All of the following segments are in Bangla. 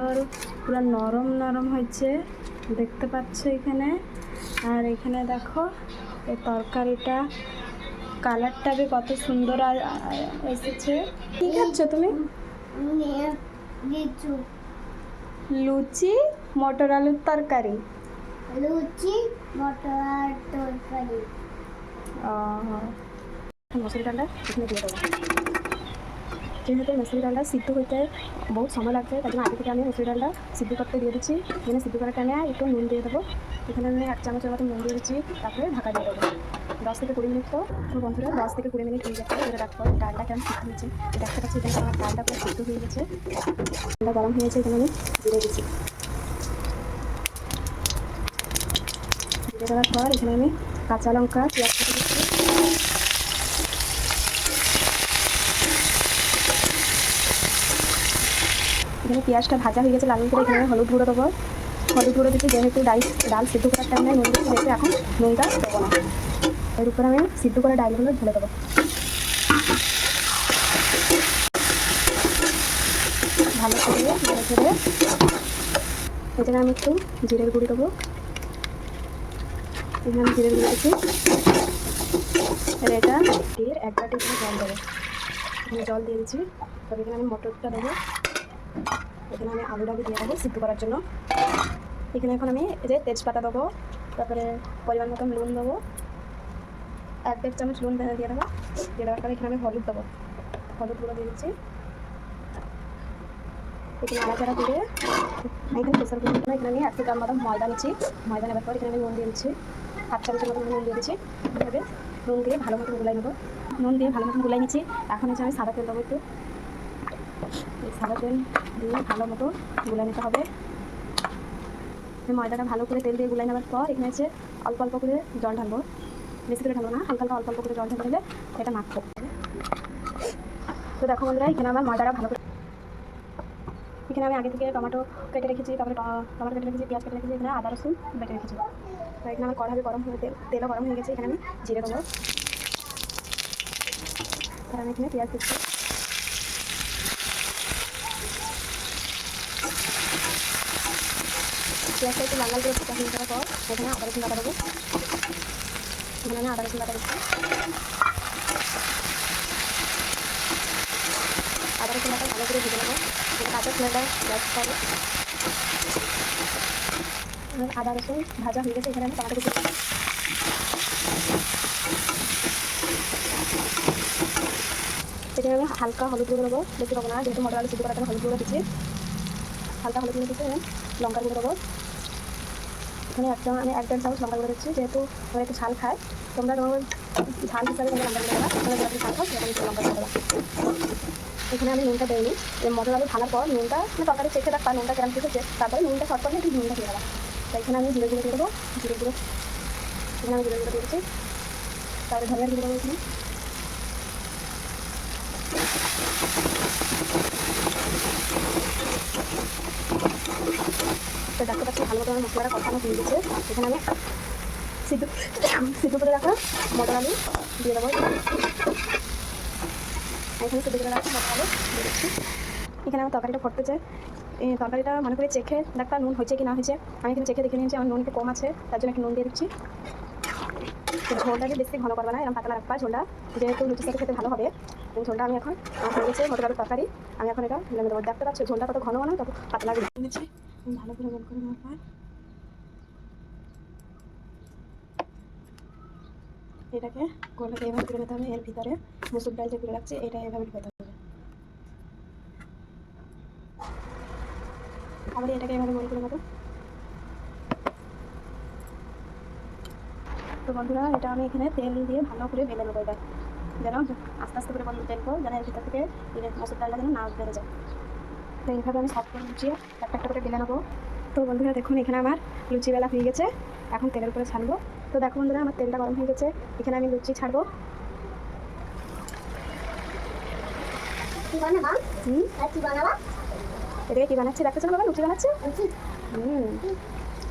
সুন্দর পুরো নরম নরম হয়েছে দেখতে পাচ্ছ এখানে। আর এখানে দেখো এই তরকারিটা কালারটা भी কত সুন্দর এসেছে। কি খাচ্ছ তুমি? লুচি মটর আলুর তরকারি। লুচি মটর আলুর তরকারি। মসুর ডালটা এখানে দিয়ে দেবো। যেহেতু মসুর ডালটা সিদ্ধ হইতে বহুত সময় লাগছে, তাই জন্য আগে থেকে আমি মসুর ডালটা সিদ্ধ করতে দিয়ে দিচ্ছি। এখানে সিদ্ধ করার টাইমে একটু নুন দিয়ে দেবো। এখানে আমি 1 চামচের মতো নুন দিয়ে দিচ্ছি, তারপরে ঢাকা দিয়ে দেবো 10 থেকে 20 মিনিট। তো বন্ধুরা 10 থেকে 20 মিনিট হয়ে যাচ্ছে। এটা দেখো ডালটা কেমন সিদ্ধ হয়েছে, দেখতে পাচ্ছি এখানে আমার ডালটা পুরো সিদ্ধ হয়ে গেছে। ডালটা গরম হয়েছে, এখানে আমি জিরে দিচ্ছি। জিরে দেওয়ার পর এখানে আমি কাঁচা লঙ্কা পেঁয়াজ কেটে দিচ্ছি। এখানে পেঁয়াজটা ভাজা হয়ে গেছে লাল করে, এখানে হলুদ গুঁড়ো দেবো। হলুদ গুঁড়ো দিচ্ছি যেহেতু ডাল সিদ্ধ করার টাইমে নুন দিচ্ছি, দেখে এখন নুনটা দেবো না। এর উপরে আমি সিদ্ধ করে ডালগুলো ঢেলে দেবো। ভালো করে ধরে ধরে এখানে আমি একটু জিরের গুঁড়ি দেবো। এখানে আমি জিরের গুঁড়ি দিচ্ছি। এটা দিয়ে 1 বাটি জল দেবো। এখানে জল দিয়ে দিচ্ছি। তবে এখানে আমি মটরটা দেবো। এখানে আমি আলুটা দিয়ে দেবো সিদ্ধ করার জন্য। এখানে এখন আমি এই যে তেজপাতা দেবো, তারপরে পরিমাণ মতো নুন দেবো, 1-1.5 চামচ নুন দিয়ে দেবো। দিয়ে দেওয়ার পরে এখানে আমি হলুদ দেবো, হলুদ গুঁড়ো দিয়ে দিচ্ছি। এখানে নাড়াচাড়া করে এখানে প্রেসার কুকারটা এখানে আমি 100 গ্রাম মতো ময়দা নিচ্ছি। ময়দা নেওয়ার পর এখানে আমি নুন দিয়ে দিচ্ছি, 1/2 চামচের মতো নুন দিয়ে দিচ্ছি। এভাবে নুন দিয়ে ভালো মতো গুলাই নেবো। নুন দিয়ে ভালো মতো গুলাই নিচ্ছি। এখন হচ্ছে আমি সাদা তেল দেবো একটু। এই সাদা তেল দিয়ে ভালো মতো গুলাই নিতে হবে। ময়দাটা ভালো করে তেল দিয়ে গুলাই নেওয়ার পর এখানে হচ্ছে অল্প অল্প করে জল ঢালবো। বেশি করে ঢালবো না, হালকা হালকা অল্প অল্প করে জল ঢাললে এটা মাখবো। তো দেখো বন্ধুরা এখানে আমার ময়দাটা ভালো করে, এখানে আমি আগে থেকে টমেটো কেটে রেখেছি, তারপরে টমেটো কেটে রেখেছি, পেঁয়াজ কেটে রেখেছি, এখানে আদা রসুন বেটে রেখেছি। তো এখানে আমার কড়াই গরম হয়ে তেলও গরম হয়ে গেছে। এখানে আমি জিরে দেবো। তার আমি এখানে পেঁয়াজ দিচ্ছি। পেঁয়াজটা একটু লাল লাল করে ভাজা হয়ে যাওয়ার পর এখানে আদা রসুন বাটা দেবো। এখানে আমি আদা রসুন বাটা দিচ্ছি। আদা রসুন বাটা ভালো করে ভেজে নেবো। কাঁচা ফ্লেভারটা গ্যাস হবে। আদা রসুন ভাজা হয়ে গেছে। এখানে আমি টমেটো কুচি দেবো। এখানে আমি হালকা হলুদ গুঁড়ো দেবো, বেশি দেবো না, যেহেতু মটর আলু সিদ্ধ করার জন্য হলুদ গুঁড়ো দিচ্ছি। হালকা হলুদ গুঁড়ো দিচ্ছি। লঙ্কার গুঁড়ো দেবো। এখানে আমি 1-1.5 চামচ লঙ্কা গুঁড়ো দিচ্ছি, যেহেতু আমরা একটু ঝাল খাই। তোমরা যেমন ঝাল হিসাবে তোমরা লঙ্কা গুঁড়ো দেবা, তোমরা যেরকম ঝাল খাও সেরকম একটু লঙ্কা গুঁড়ো দেবা। এখানে আমি নুনটা দিইনি। মটর আলু ঢালার পর নুনটা তরকারি চেখে দেখবা নুনটা কেমন থেকেছে, তারপরে নুনটা শর্ট করলে একটু নুনটা দিয়ে দেবা। তাই এখানে আমি জিরে গুঁড়ো দিয়ে দেবো। জিরে গুঁড়ো এখানে আমি জিরে গুঁড়ো দিয়ে দিচ্ছি। তারপরে ধনিয়ার গুঁড়ো দেবো এখানে। তো দেখতে পাচ্ছি ভালো মতো আমার মশলাটা কষানো হয়ে গেছে। এখানে আমি সিদ্ধ করে রাখা মটর আলু দিয়ে দেবো। এখানে সিদ্ধ করে রাখা মটর আলু দিয়ে দিচ্ছি। এখানে আমার তরকারিটা ফুটতে চাই। এই তরকারিটা মনে করে চেখে দেখবা নুন হয়েছে কি না হয়েছে। আমি এখানে চেখে দেখে নিয়েছি আমার নুন একটু কম আছে, তার জন্য একটু নুন দিয়ে দিচ্ছি। ঝোলটাকে বেশি ঘন করবা না, এরকম পাতলা রাখবা ঝোলটা, যেহেতু লুচির সাথে খেতে ভালো হবে। এই ঝোলটা আমি এখন হয়ে গেছে মটর আলুর তরকারি। আমি এখন এটা ঢেলে দেবো। দেখতে পাচ্ছি ঝোলটা কত ঘন ঘন, তত পাতলা নিয়েছি। ভালো করে গোল করে নেওয়ার পর এটাকে গোলটাকে এভাবে করে নিতে হবে। এর ভিতরে মুসুর ডাল যে করে রাখছি এটা এভাবে ঢুকাতে হবে। আবার এটাকে এভাবে গোল করে নেবো। তো বন্ধুরা এটা আমি এখানে তেল দিয়ে ভালো করে বেলে নেবো। এটা যেন আস্তে আস্তে করে বেলবো, যেন এর ভিতর থেকে মসুর ডালটা যেন না বেড়ে যায়। তো এইভাবে আমি সফট করে লুচিয়ে একটা একটা করে বেলে নেবো। তো বন্ধুরা দেখুন এখানে আমার লুচি বেলা হয়ে গেছে। এখন তেলের উপরে ছাড়বো। তো দেখো বন্ধুরা আমার তেলটা গরম হয়ে গেছে। এখানে আমি লুচি ছাড়বো। এটাকে কি বানাচ্ছি দেখতেছো না বাবা? লুচি বানাচ্ছে।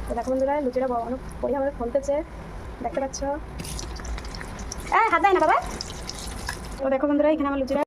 তো দেখো বন্ধুরা লুচিটা অনেক পরিমাণে ফলতেছে, দেখতে পাচ্ছ। হাত দেয় না বাবা। তো দেখো বন্ধুরা এখানে আমার লুচিটা